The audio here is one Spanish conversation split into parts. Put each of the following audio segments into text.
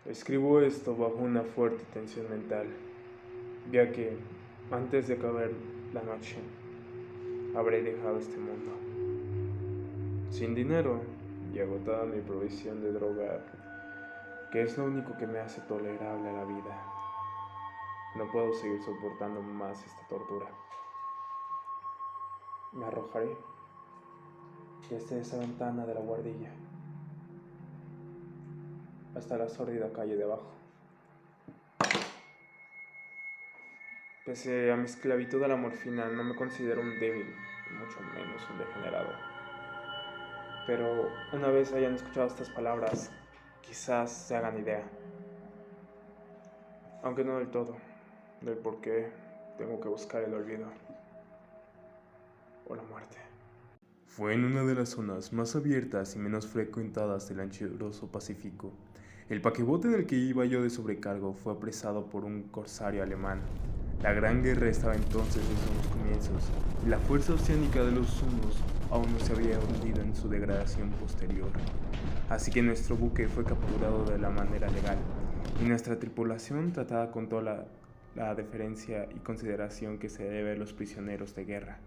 Escribo esto bajo una fuerte tensión mental, ya que antes de acabar la noche habré dejado este mundo. Sin dinero y agotada mi provisión de droga, que es lo único que me hace tolerable a la vida. No puedo seguir soportando más esta tortura. Me arrojaré desde esa ventana de la guardilla hasta la sórdida calle de abajo. Pese a mi esclavitud a la morfina, no me considero un débil, y mucho menos un degenerado. Pero una vez hayan escuchado estas palabras, quizás se hagan idea, aunque no del todo, del por qué tengo que buscar el olvido o la muerte. Fue en una de las zonas más abiertas y menos frecuentadas del anchuroso Pacífico. El paquebote en el que iba yo de sobrecargo fue apresado por un corsario alemán. La Gran Guerra estaba entonces en sus comienzos, y la fuerza oceánica de los Hunos aún no se había hundido en su degradación posterior. Así que nuestro buque fue capturado de la manera legal, y nuestra tripulación tratada con toda la deferencia y consideración que se debe a los prisioneros de guerra.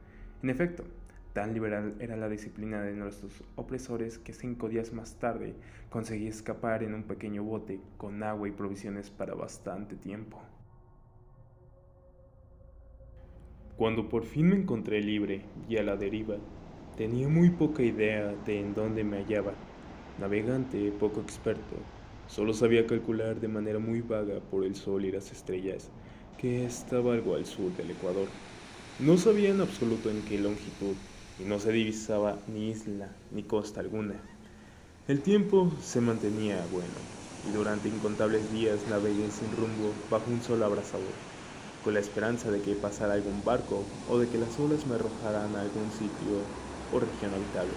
En efecto, tan liberal era la disciplina de nuestros opresores que 5 días más tarde conseguí escapar en un pequeño bote con agua y provisiones para bastante tiempo. Cuando por fin me encontré libre y a la deriva, tenía muy poca idea de en dónde me hallaba. Navegante poco experto, solo sabía calcular de manera muy vaga por el sol y las estrellas que estaba algo al sur del Ecuador. No sabía en absoluto en qué longitud, y no se divisaba ni isla ni costa alguna. El tiempo se mantenía bueno, y durante incontables días navegué sin rumbo bajo un sol abrasador, con la esperanza de que pasara algún barco o de que las olas me arrojaran a algún sitio o región habitable.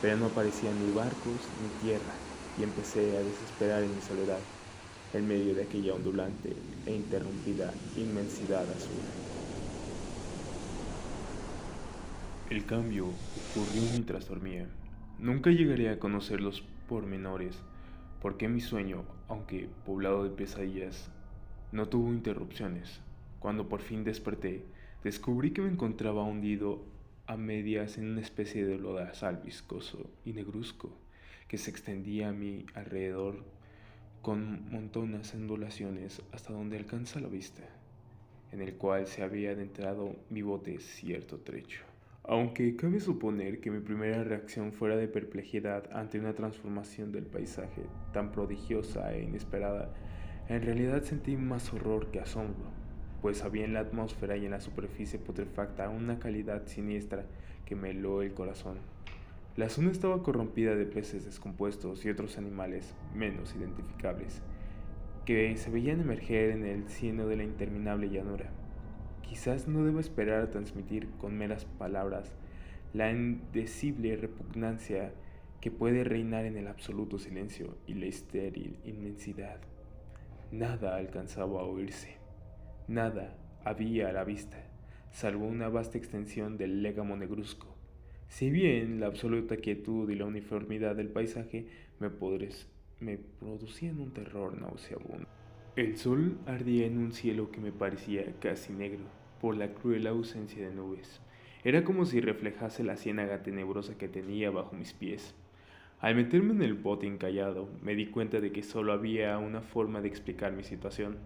Pero no aparecían ni barcos ni tierra, y empecé a desesperar en mi soledad, en medio de aquella ondulante e interrumpida inmensidad azul. El cambio ocurrió mientras dormía. Nunca llegaré a conocer los pormenores, porque mi sueño, aunque poblado de pesadillas, no tuvo interrupciones. Cuando por fin desperté, descubrí que me encontraba hundido a medias en una especie de lodazal viscoso y negruzco que se extendía a mi alrededor con montonas ondulaciones hasta donde alcanza la vista, en el cual se había adentrado mi bote cierto trecho. Aunque cabe suponer que mi primera reacción fuera de perplejidad ante una transformación del paisaje tan prodigiosa e inesperada, en realidad sentí más horror que asombro, pues había en la atmósfera y en la superficie putrefacta una calidad siniestra que me heló el corazón. La zona estaba corrompida de peces descompuestos y otros animales menos identificables, que se veían emerger en el cieno de la interminable llanura. Quizás no debo esperar a transmitir con meras palabras la indecible repugnancia que puede reinar en el absoluto silencio y la estéril inmensidad. Nada alcanzaba a oírse, nada había a la vista, salvo una vasta extensión del légamo negruzco. Si bien la absoluta quietud y la uniformidad del paisaje me producían un terror nauseabundo. El sol ardía en un cielo que me parecía casi negro por la cruel ausencia de nubes. Era como si reflejase la ciénaga tenebrosa que tenía bajo mis pies. Al meterme en el bote encallado, me di cuenta de que solo había una forma de explicar mi situación.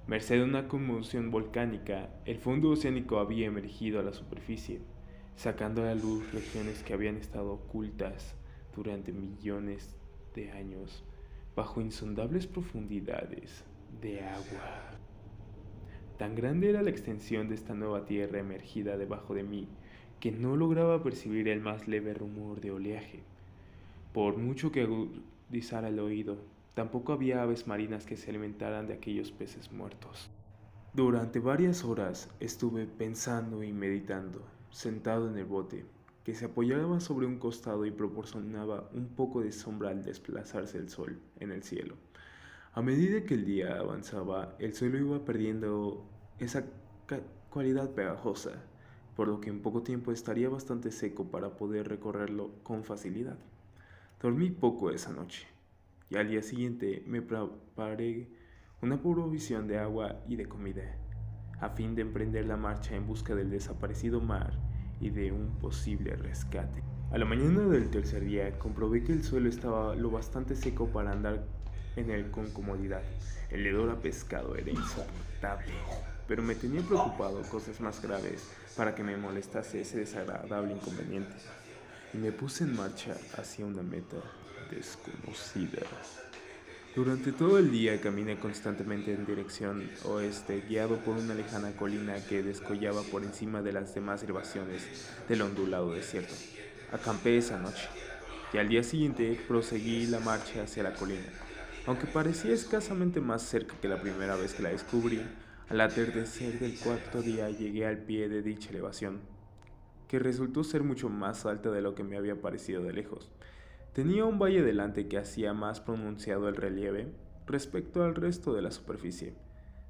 Merced a una conmoción volcánica, el fondo oceánico había emergido a la superficie, sacando a la luz regiones que habían estado ocultas durante millones de años bajo insondables profundidades de agua. Tan grande era la extensión de esta nueva tierra emergida debajo de mí que no lograba percibir el más leve rumor de oleaje. Por mucho que agudizara el oído, tampoco había aves marinas que se alimentaran de aquellos peces muertos. Durante varias horas estuve pensando y meditando, sentado en el bote, que se apoyaba sobre un costado y proporcionaba un poco de sombra al desplazarse el sol en el cielo. A medida que el día avanzaba, el suelo iba perdiendo esa cualidad pegajosa, por lo que en poco tiempo estaría bastante seco para poder recorrerlo con facilidad. Dormí poco esa noche. y al día siguiente me preparé una provisión de agua y de comida, a fin de emprender la marcha en busca del desaparecido mar y de un posible rescate. A la mañana del tercer día comprobé que el suelo estaba lo bastante seco para andar en él con comodidad. El hedor a pescado era insoportable, pero me tenía preocupado cosas más graves para que me molestase ese desagradable inconveniente, y me puse en marcha hacia una meta desconocida. Durante todo el día caminé constantemente en dirección oeste, guiado por una lejana colina que descollaba por encima de las demás elevaciones del ondulado desierto. Acampé esa noche, y al día siguiente proseguí la marcha hacia la colina. Aunque parecía escasamente más cerca que la primera vez que la descubrí, al atardecer del cuarto día llegué al pie de dicha elevación, que resultó ser mucho más alta de lo que me había parecido de lejos. Tenía un valle delante que hacía más pronunciado el relieve respecto al resto de la superficie.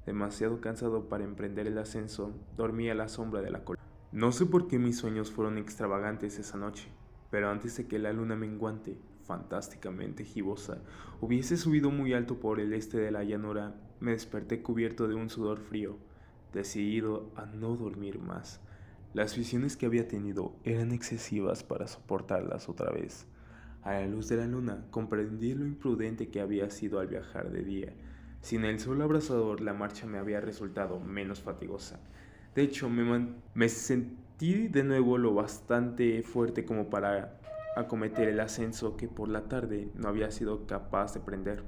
Demasiado cansado para emprender el ascenso, dormí a la sombra de la colina. No sé por qué mis sueños fueron extravagantes esa noche, pero antes de que la luna menguante, fantásticamente gibosa, hubiese subido muy alto por el este de la llanura, me desperté cubierto de un sudor frío, decidido a no dormir más. Las visiones que había tenido eran excesivas para soportarlas otra vez. A la luz de la luna comprendí lo imprudente que había sido al viajar de día. Sin el sol abrasador, la marcha me había resultado menos fatigosa. De hecho, me sentí de nuevo lo bastante fuerte como para acometer el ascenso que por la tarde no había sido capaz de prender.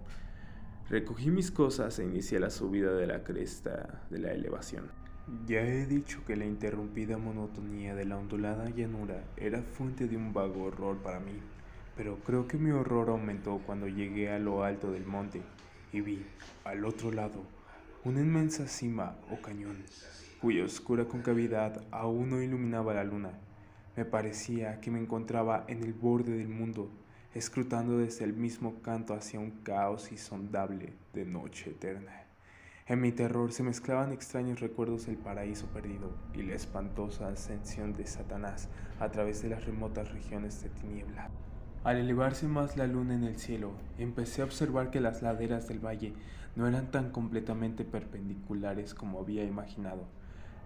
Recogí mis cosas e inicié la subida de la cresta de la elevación. Ya he dicho que la interrumpida monotonía de la ondulada llanura era fuente de un vago horror para mí, pero creo que mi horror aumentó cuando llegué a lo alto del monte y vi, al otro lado, una inmensa cima o cañón, cuya oscura concavidad aún no iluminaba la luna. Me parecía que me encontraba en el borde del mundo, escrutando desde el mismo canto hacia un caos insondable de noche eterna. En mi terror se mezclaban extraños recuerdos del paraíso perdido y la espantosa ascensión de Satanás a través de las remotas regiones de tiniebla. Al elevarse más la luna en el cielo, empecé a observar que las laderas del valle no eran tan completamente perpendiculares como había imaginado.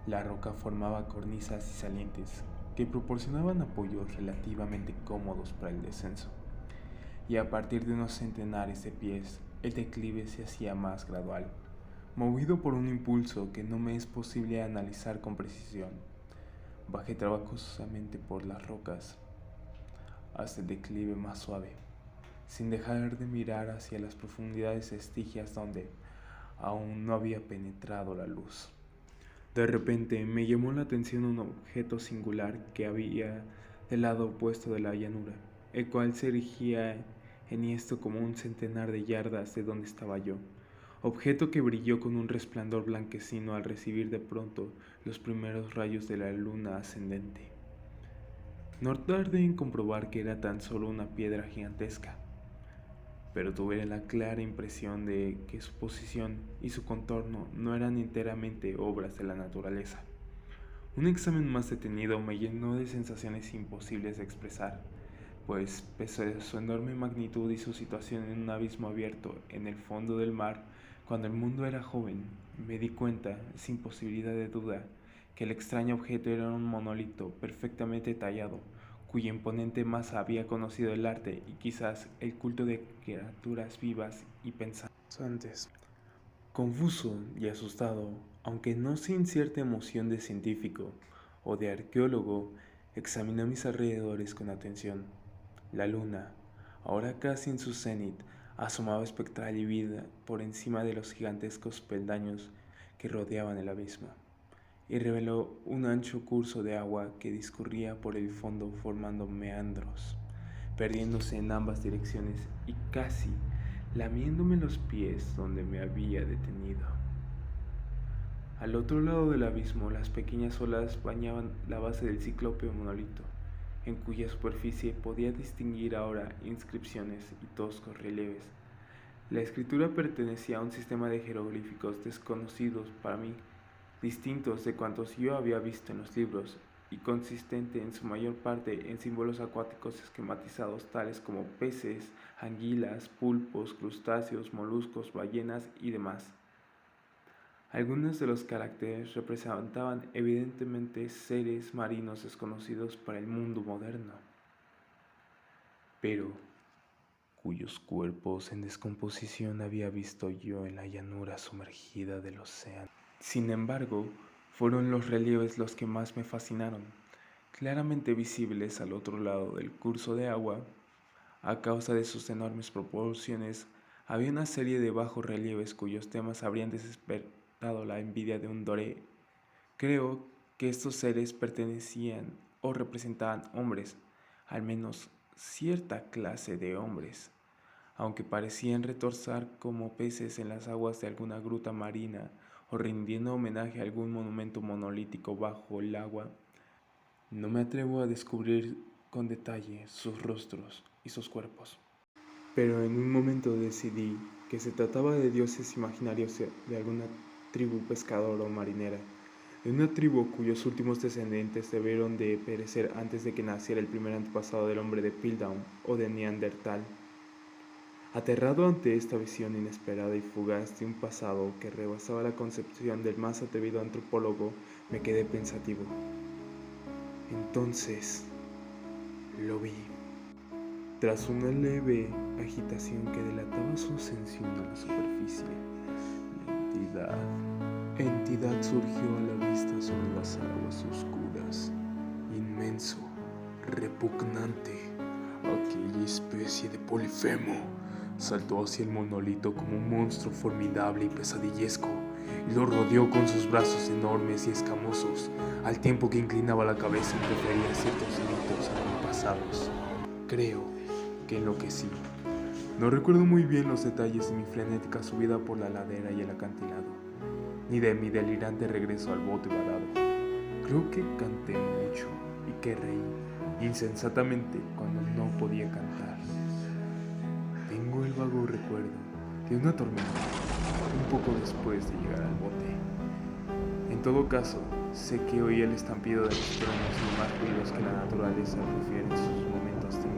La roca formaba cornisas y salientes que proporcionaban apoyos relativamente cómodos para el descenso, y a partir de unos centenares de pies, el declive se hacía más gradual. Movido por un impulso que no me es posible analizar con precisión, bajé trabajosamente por las rocas hasta el declive más suave, sin dejar de mirar hacia las profundidades estigias donde aún no había penetrado la luz. De repente me llamó la atención un objeto singular que había del lado opuesto de la llanura, el cual se erigía enhiesto como un centenar de yardas de donde estaba yo, objeto que brilló con un resplandor blanquecino al recibir de pronto los primeros rayos de la luna ascendente. No tardé en comprobar que era tan solo una piedra gigantesca, pero tuve la clara impresión de que su posición y su contorno no eran enteramente obras de la naturaleza. Un examen más detenido me llenó de sensaciones imposibles de expresar, pues pese a su enorme magnitud y su situación en un abismo abierto en el fondo del mar, cuando el mundo era joven, me di cuenta, sin posibilidad de duda, que el extraño objeto era un monolito perfectamente tallado, cuya imponente masa había conocido el arte y quizás el culto de criaturas vivas y pensantes. Confuso y asustado, aunque no sin cierta emoción de científico o de arqueólogo, examiné a mis alrededores con atención. La luna, ahora casi en su cenit, asomaba espectral y vívida por encima de los gigantescos peldaños que rodeaban el abismo, y reveló un ancho curso de agua que discurría por el fondo formando meandros, perdiéndose en ambas direcciones y casi lamiéndome los pies donde me había detenido. Al otro lado del abismo, las pequeñas olas bañaban la base del ciclópeo monolito, en cuya superficie podía distinguir ahora inscripciones y toscos relieves. La escritura pertenecía a un sistema de jeroglíficos desconocidos para mí, distintos de cuantos yo había visto en los libros, y consistente en su mayor parte en símbolos acuáticos esquematizados tales como peces, anguilas, pulpos, crustáceos, moluscos, ballenas y demás. Algunos de los caracteres representaban evidentemente seres marinos desconocidos para el mundo moderno, pero cuyos cuerpos en descomposición había visto yo en la llanura sumergida del océano. Sin embargo, fueron los relieves los que más me fascinaron, claramente visibles al otro lado del curso de agua. A causa de sus enormes proporciones, había una serie de bajos relieves cuyos temas habrían despertado la envidia de un doré. Creo que estos seres pertenecían o representaban hombres, al menos cierta clase de hombres, aunque parecían retornar como peces en las aguas de alguna gruta marina o rindiendo homenaje a algún monumento monolítico bajo el agua. No me atrevo a descubrir con detalle sus rostros y sus cuerpos, pero en un momento decidí que se trataba de dioses imaginarios de alguna tribu pescadora o marinera, de una tribu cuyos últimos descendientes debieron de perecer antes de que naciera el primer antepasado del hombre de Piltdown o de Neandertal. Aterrado ante esta visión inesperada y fugaz de un pasado que rebasaba la concepción del más atrevido antropólogo, me quedé pensativo. Entonces, lo vi. Tras una leve agitación que delataba su ascensión a la superficie, la entidad surgió a la vista sobre las aguas oscuras, inmenso, repugnante. Aquella especie de Polifemo saltó hacia el monolito como un monstruo formidable y pesadillesco, y lo rodeó con sus brazos enormes y escamosos, al tiempo que inclinaba la cabeza y prefería ciertos gritos acompasados. Creo que enloquecí. No recuerdo muy bien los detalles de mi frenética subida por la ladera y el acantilado, ni de mi delirante regreso al bote varado. Creo que canté mucho y que reí insensatamente cuando no podía cantar. Tengo el vago recuerdo de una tormenta un poco después de llegar al bote. En todo caso, sé que oí el estampido de los truenos y más ruidos que la naturaleza prefiere en sus momentos de